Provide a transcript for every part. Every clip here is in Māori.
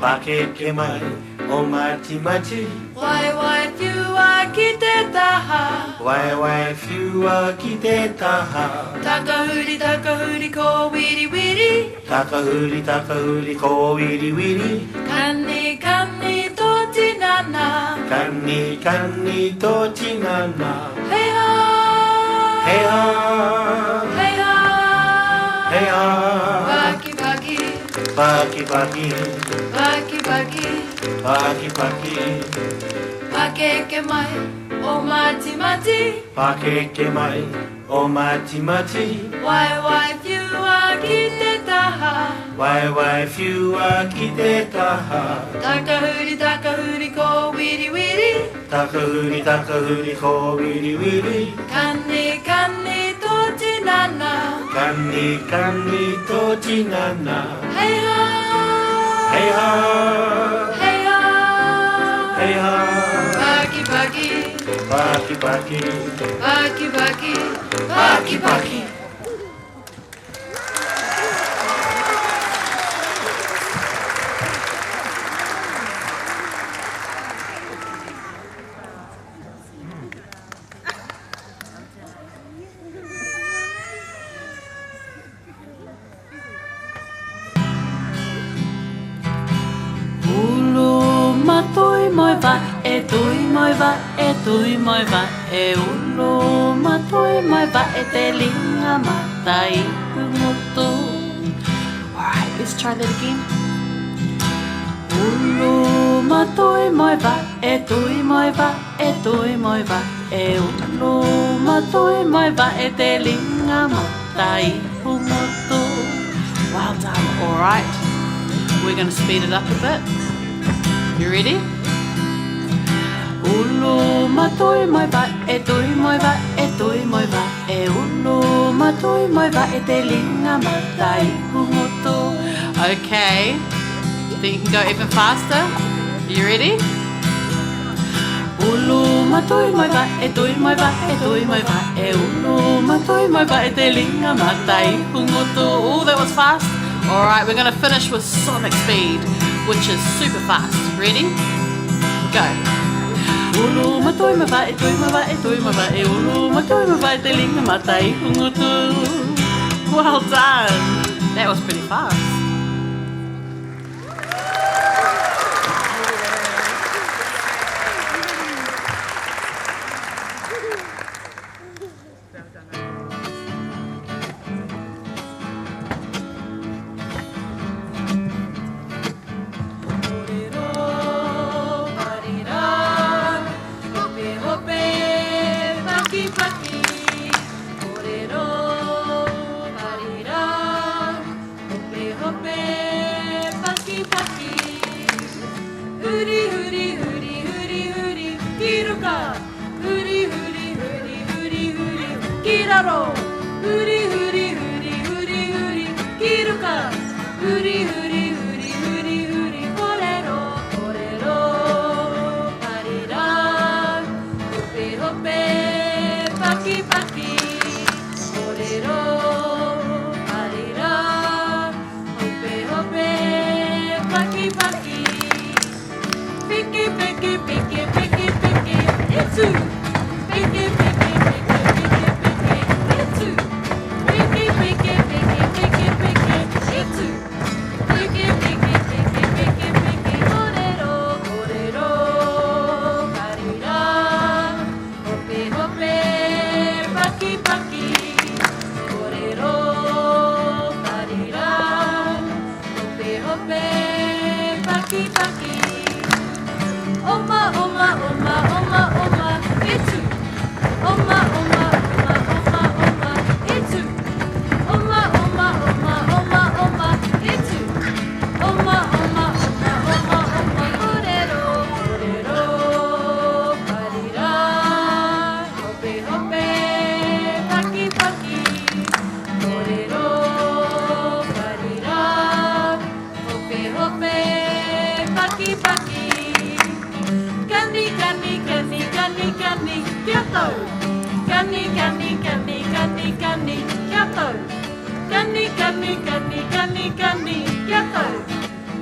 パケケマイおまちまちワイワイフューは来てたはワイワイフューは来てたは高振り高振りこうウィリウィリ高振り高振りこうウィリウィリカンニカンニとちななカンニカンニとちななヘイハヘイハーヘイハーーヘイハバキバキーパキパキバキバキパキパキパケケマイおまちまちパケケマイおまちまちワイワイフューは来てたはワイワイフューは来てたは高振り高振りこうウィリウィリ高振り高振りこうウィリウィリカンニカンニとちななカンニカンニとちななヘイハヘイハーヘイハーヘイハバキバキーパキパキバキバキバキバキTôi mỏi vạ, tôi mỏi vạ, tôi mỏi vạ, ulo mà tôi mỏi vạ, te linga matai humoto. Alright, let's try that again. Ulo mà tôi mỏi vạ, tôi mỏi vạ, tôi mỏi vạ, ulo mà tôi mỏi vạ, te linga matai humoto. Well done. Alright, we're going to speed it up a bit. You ready? Ulo mà tôi mỏi vạ, tôi mỏi vạ, tôi mỏi vạ, ulo mà tôi mỏi vạ, te linga matai humoto. Okay, think you can go even faster. You ready? Ulo mà tôi mỏi vạ, tôi mỏi vạ, tôi mỏi vạ, ulo mà tôi mỏi vạ, te linga matai humoto. Oh, that was fast. All right, we're going to finish with sonic speed, which is super fast. Ready? Go. Ulo mà tôi mà vạ, tôi mà vạ, tôi mà vạ, ulo mà tôi mà vạ, te linga matai humoto. Well done. That was pretty fast.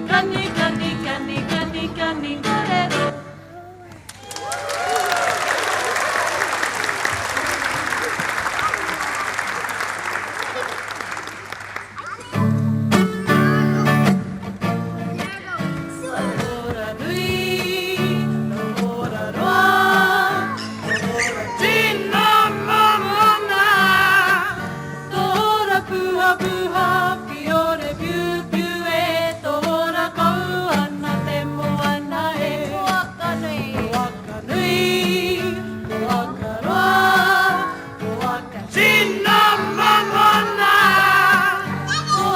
Gani, gani, gani, gani, gani, torero. Tora nui, tora roa, tina mamona. Tora puha puha, piore piu piu e. Tora kau ana te moana e. Waka nui, waka roa, waka tina mamona.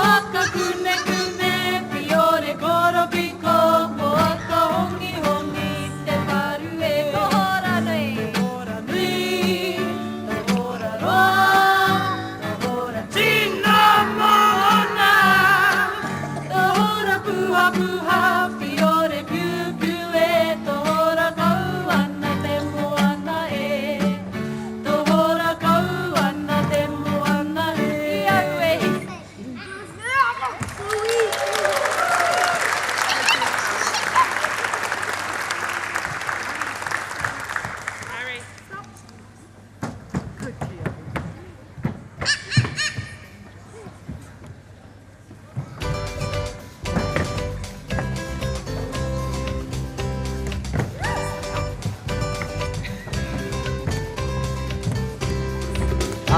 Waka kune kune, piore koro piko. Waka hongi hongi, te paru e. Tora nui, tora roa, tora tina mamona. Tora puha puha, piore piu piu e. Tora kau ana te moana e. Tora kau ana te moana e.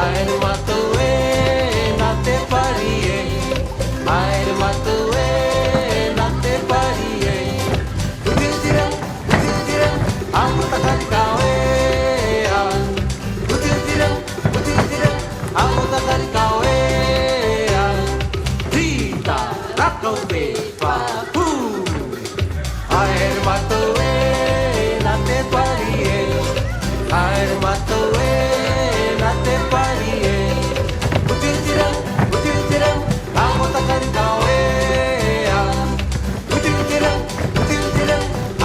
Aere matu e na te pari e. Aere matu e na te pari e. Utitira, utitira, amuta kari kau e. Utitira, utitira, amuta kari kau e. Tita, rako pe papu. Aere matu e na te pari e. Aere matu e na te pari e. Utitira, utitira, amuta kari kau e. Utitira, utitira,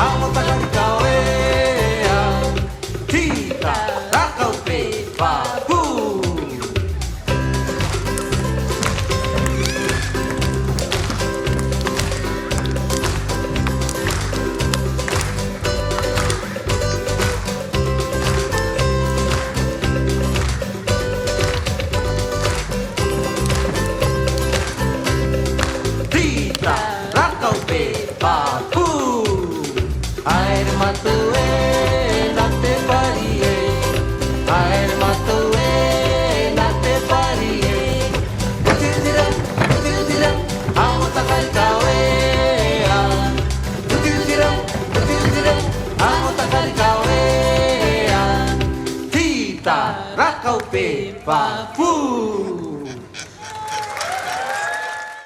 amuta kari kau e. Tita, rako pe papu. Tita, rako pe papu. Aere matu e na te pari e. Aere matu e na te pari e. Utitira, utitira, amuta kari kau e. Utitira, utitira, amuta kari kau e. Tita, rako pe papu.